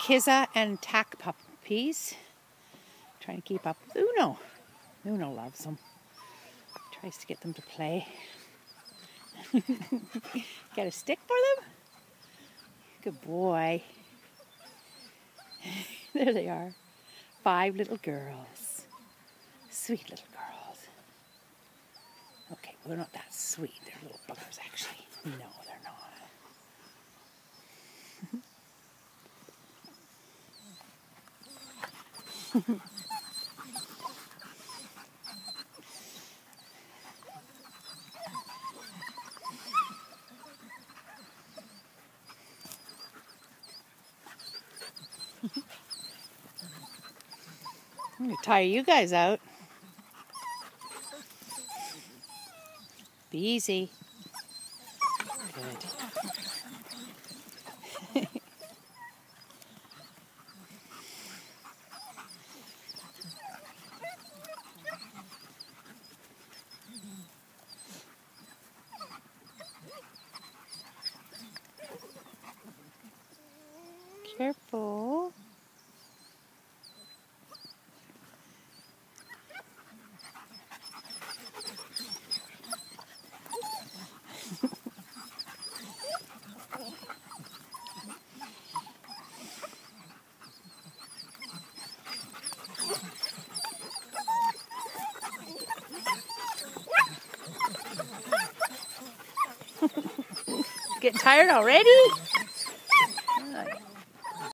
Kizza and Tack puppies. Trying to keep up with Uno. Uno loves them. Tries to get them to play. Got a stick for them? Good boy. There they are. 5 little girls. Sweet little girls. Okay, well, they're not that sweet. They're little buggers, actually. No, they're not. I'm going to tire you guys out. Be easy. Good. Careful. Getting tired already?